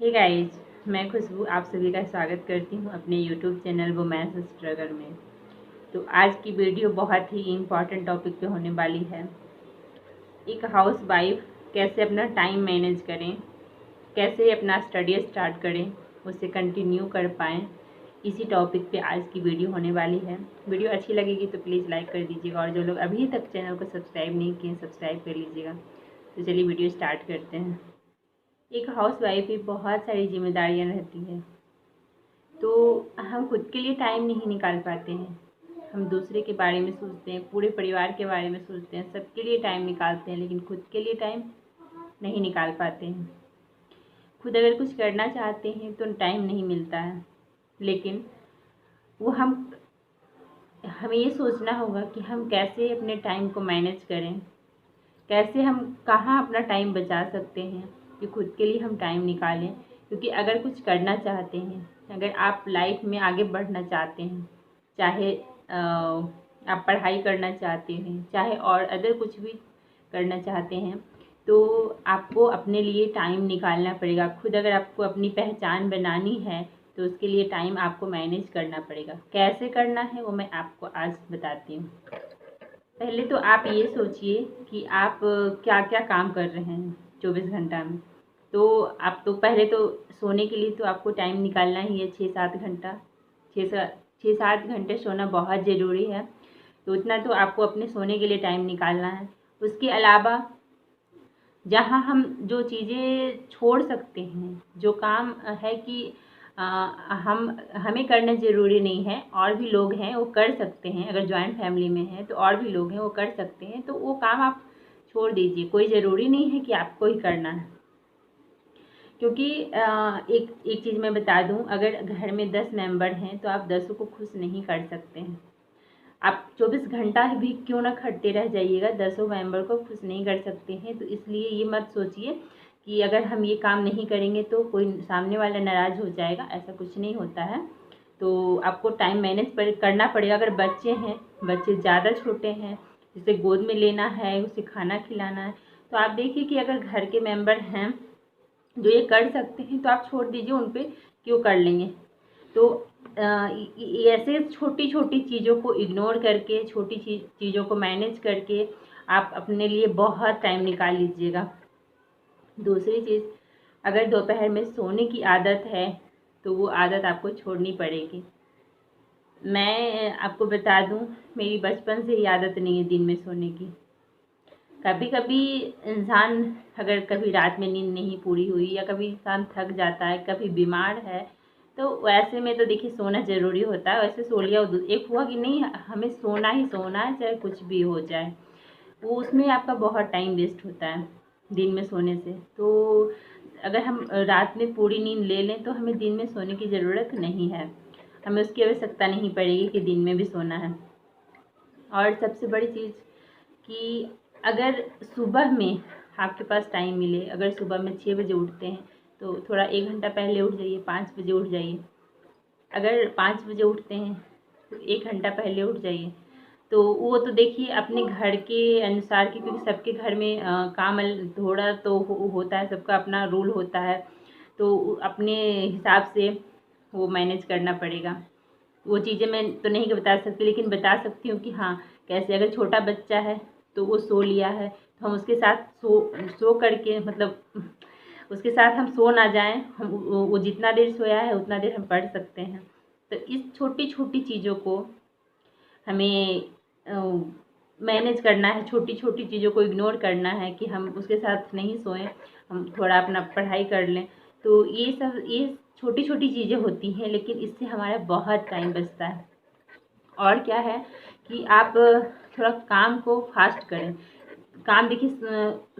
Hey guys, मैं खुशबू आप सभी का स्वागत करती हूँ अपने यूट्यूब चैनल वुमेन्स स्ट्रगल में। तो आज की वीडियो बहुत ही इम्पॉर्टेंट टॉपिक पे होने वाली है। एक हाउस वाइफ कैसे अपना टाइम मैनेज करें, कैसे अपना स्टडी स्टार्ट करें, उसे कंटिन्यू कर पाएँ, इसी टॉपिक पे आज की वीडियो होने वाली है। वीडियो अच्छी लगेगी तो प्लीज़ लाइक कर दीजिएगा और जो लोग अभी तक चैनल को सब्सक्राइब नहीं किए सब्सक्राइब कर लीजिएगा। तो चलिए वीडियो स्टार्ट करते हैं। एक हाउस वाइफ की बहुत सारी जिम्मेदारियां रहती है, तो हम खुद के लिए टाइम नहीं निकाल पाते हैं। हम दूसरे के बारे में सोचते हैं, पूरे परिवार के बारे में सोचते हैं, सबके लिए टाइम निकालते हैं, लेकिन खुद के लिए टाइम नहीं निकाल पाते हैं। खुद अगर कुछ करना चाहते हैं तो टाइम नहीं मिलता है, लेकिन वो हमें ये सोचना होगा कि हम कैसे अपने टाइम को मैनेज करें, कैसे हम कहाँ अपना टाइम बचा सकते हैं कि खुद के लिए हम टाइम निकालें। क्योंकि अगर कुछ करना चाहते हैं, अगर आप लाइफ में आगे बढ़ना चाहते हैं, चाहे आप पढ़ाई करना चाहते हैं, चाहे और अदर कुछ भी करना चाहते हैं, तो आपको अपने लिए टाइम निकालना पड़ेगा। खुद अगर आपको अपनी पहचान बनानी है तो उसके लिए टाइम आपको मैनेज करना पड़ेगा। कैसे करना है वो मैं आपको आज बताती हूँ। पहले तो आप ये सोचिए कि आप क्या क्या काम कर रहे हैं 24 घंटा में। तो आप तो पहले तो सोने के लिए तो आपको टाइम निकालना ही है, 6-7 घंटा। 6-7 घंटे सोना बहुत ज़रूरी है, तो उतना तो आपको अपने सोने के लिए टाइम निकालना है। उसके अलावा जहाँ हम जो चीज़ें छोड़ सकते हैं, जो काम है कि अ, हमें करना ज़रूरी नहीं है, और भी लोग हैं वो कर सकते हैं। अगर जॉइंट फैमिली में है तो और भी लोग हैं वो कर सकते हैं, तो वो काम आप छोड़ दीजिए। कोई ज़रूरी नहीं है कि आपको ही करना है। क्योंकि एक एक चीज़ मैं बता दूं, अगर घर में 10 मेंबर हैं तो आप 10 को खुश नहीं कर सकते हैं। आप 24 घंटा भी क्यों ना खटते रह जाइएगा, 10 मेंबर को खुश नहीं कर सकते हैं। तो इसलिए ये मत सोचिए कि अगर हम ये काम नहीं करेंगे तो कोई सामने वाला नाराज़ हो जाएगा, ऐसा कुछ नहीं होता है। तो आपको टाइम मैनेज करना पड़ेगा। अगर बच्चे हैं, बच्चे ज़्यादा छोटे हैं, जिसे गोद में लेना है, उसे खाना खिलाना है, तो आप देखिए कि अगर घर के मेंबर हैं जो ये कर सकते हैं तो आप छोड़ दीजिए, उन पे क्यों कर लेंगे। तो ऐसे छोटी छोटी चीज़ों को इग्नोर करके, छोटी चीज़ों को मैनेज करके आप अपने लिए बहुत टाइम निकाल लीजिएगा। दूसरी चीज़, अगर दोपहर में सोने की आदत है तो वो आदत आपको छोड़नी पड़ेगी। मैं आपको बता दूं, मेरी बचपन से ही आदत नहीं है दिन में सोने की। कभी कभी इंसान, अगर कभी रात में नींद नहीं पूरी हुई या कभी इंसान थक जाता है, कभी बीमार है, तो वैसे में तो देखिए सोना ज़रूरी होता है। वैसे सो लिया, एक हुआ कि नहीं, हमें सोना ही सोना है, चाहे कुछ भी हो जाए। वो उसमें आपका बहुत टाइम वेस्ट होता है दिन में सोने से। तो अगर हम रात में पूरी नींद ले लें तो हमें दिन में सोने की ज़रूरत नहीं है, हमें उसकी आवश्यकता नहीं पड़ेगी कि दिन में भी सोना है। और सबसे बड़ी चीज़ कि अगर सुबह में आपके पास टाइम मिले, अगर सुबह में 6 बजे उठते हैं तो थोड़ा 1 घंटा पहले उठ जाइए, 5 बजे उठ जाइए। अगर 5 बजे उठते हैं तो 1 घंटा पहले उठ जाइए। तो वो तो देखिए अपने घर के अनुसार की, क्योंकि सबके घर में काम थोड़ा तो होता है, सबका अपना रूल होता है, तो अपने हिसाब से वो मैनेज करना पड़ेगा। वो चीज़ें मैं तो नहीं बता सकती, लेकिन बता सकती हूँ कि हाँ कैसे। अगर छोटा बच्चा है तो वो सो लिया है तो हम उसके साथ सो करके, मतलब उसके साथ हम सो ना जाएं, हम वो जितना देर सोया है उतना देर हम पढ़ सकते हैं। तो इस छोटी छोटी चीज़ों को हमें मैनेज करना है, छोटी छोटी चीज़ों को इग्नोर करना है कि हम उसके साथ नहीं सोएं, हम थोड़ा अपना पढ़ाई कर लें। तो ये छोटी छोटी चीज़ें होती हैं, लेकिन इससे हमारा बहुत टाइम बचता है। और क्या है कि आप थोड़ा काम को फास्ट करें। काम देखिए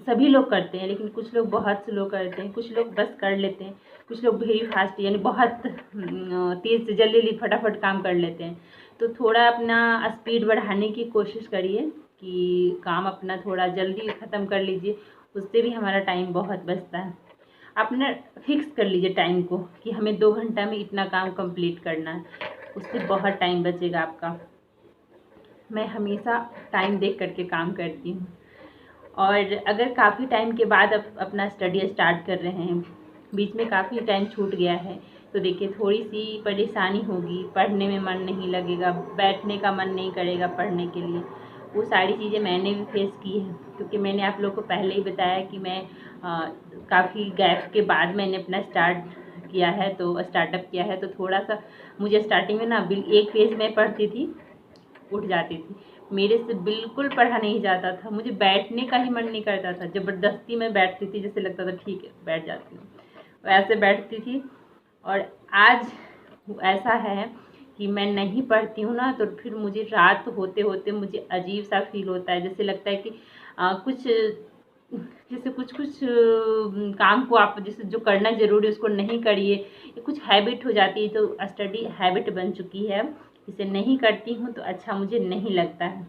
सभी लोग करते हैं, लेकिन कुछ लोग बहुत स्लो करते हैं, कुछ लोग बस कर लेते हैं, कुछ लोग वेरी फास्ट यानी बहुत तेज़ से जल्दी जल्दी फटाफट काम कर लेते हैं। तो थोड़ा अपना स्पीड बढ़ाने की कोशिश करिए कि काम अपना थोड़ा जल्दी ख़त्म कर लीजिए, उससे भी हमारा टाइम बहुत बचता है। अपना फिक्स कर लीजिए टाइम को कि हमें 2 घंटा में इतना काम कंप्लीट करना है, उससे बहुत टाइम बचेगा आपका। मैं हमेशा टाइम देख करके काम करती हूँ। और अगर काफ़ी टाइम के बाद अपना स्टडी स्टार्ट कर रहे हैं, बीच में काफ़ी टाइम छूट गया है, तो देखिए थोड़ी सी परेशानी होगी, पढ़ने में मन नहीं लगेगा, बैठने का मन नहीं करेगा पढ़ने के लिए। वो सारी चीज़ें मैंने भी फेस की है, क्योंकि मैंने आप लोगों को पहले ही बताया कि मैं काफ़ी गैप के बाद मैंने अपना स्टार्टअप किया है। तो थोड़ा सा मुझे स्टार्टिंग में ना एक पेज में पढ़ती थी, उठ जाती थी, मेरे से बिल्कुल पढ़ा नहीं जाता था, मुझे बैठने का ही मन नहीं करता था, ज़बरदस्ती मैं बैठती थी, जैसे लगता था ठीक है बैठ जाती हूँ, वैसे बैठती थी। और आज ऐसा है कि मैं नहीं पढ़ती हूँ ना, तो फिर मुझे रात होते होते मुझे अजीब सा फील होता है, जैसे लगता है कि कुछ जैसे कुछ काम को आप जैसे जो करना ज़रूरी है उसको नहीं करिए, ये कुछ हैबिट हो जाती है, तो स्टडी हैबिट बन चुकी है, इसे नहीं करती हूँ तो अच्छा मुझे नहीं लगता है।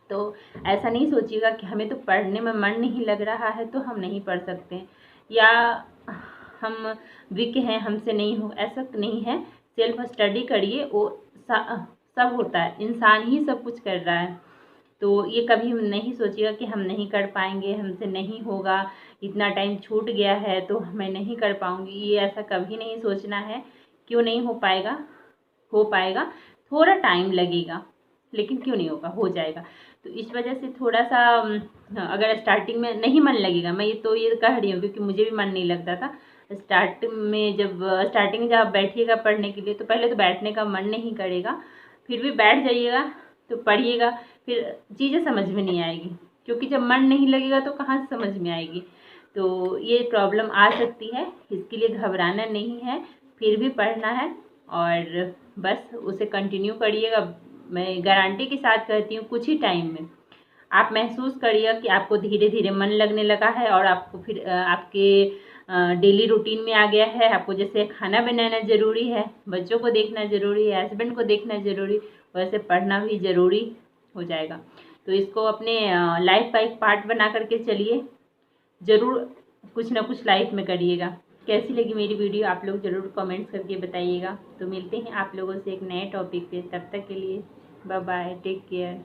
तो ऐसा नहीं सोचिएगा कि हमें तो पढ़ने में मन नहीं लग रहा है तो हम नहीं पढ़ सकते हैं, या हम वीक हैं हमसे नहीं हो, ऐसा नहीं है। सेल्फ स्टडी करिए, वो सब होता है, इंसान ही सब कुछ कर रहा है। तो ये कभी नहीं सोचिएगा कि हम नहीं कर पाएंगे, हमसे नहीं होगा, इतना टाइम छूट गया है तो मैं नहीं कर पाऊंगी, ये ऐसा कभी नहीं सोचना है। क्यों नहीं हो पाएगा? हो पाएगा, थोड़ा टाइम लगेगा, लेकिन क्यों नहीं होगा, हो जाएगा। तो इस वजह से थोड़ा सा अगर स्टार्टिंग में नहीं मन लगेगा, मैं ये कह रही हूँ क्योंकि मुझे भी मन नहीं लगता था स्टार्टिंग में जब आप बैठिएगा पढ़ने के लिए, तो पहले तो बैठने का मन नहीं करेगा, फिर भी बैठ जाइएगा तो पढ़िएगा, फिर चीज़ें समझ में नहीं आएगी, क्योंकि जब मन नहीं लगेगा तो कहाँ से समझ में आएगी। तो ये प्रॉब्लम आ सकती है, इसके लिए घबराना नहीं है, फिर भी पढ़ना है और बस उसे कंटिन्यू करिएगा। मैं गारंटी के साथ कहती हूँ कुछ ही टाइम में आप महसूस करिएगा कि आपको धीरे धीरे मन लगने लगा है, और आपको फिर आपके डेली रूटीन में आ गया है। आपको जैसे खाना बनाना ज़रूरी है, बच्चों को देखना ज़रूरी है, हस्बैंड को देखना ज़रूरी, वैसे पढ़ना भी ज़रूरी हो जाएगा। तो इसको अपने लाइफ का एक पार्ट बना करके चलिए, ज़रूर कुछ ना कुछ लाइफ में करिएगा। कैसी लगी मेरी वीडियो आप लोग ज़रूर कमेंट्स करके बताइएगा। तो मिलते हैं आप लोगों से एक नए टॉपिक पे, तब तक के लिए बाय बाय, टेक केयर।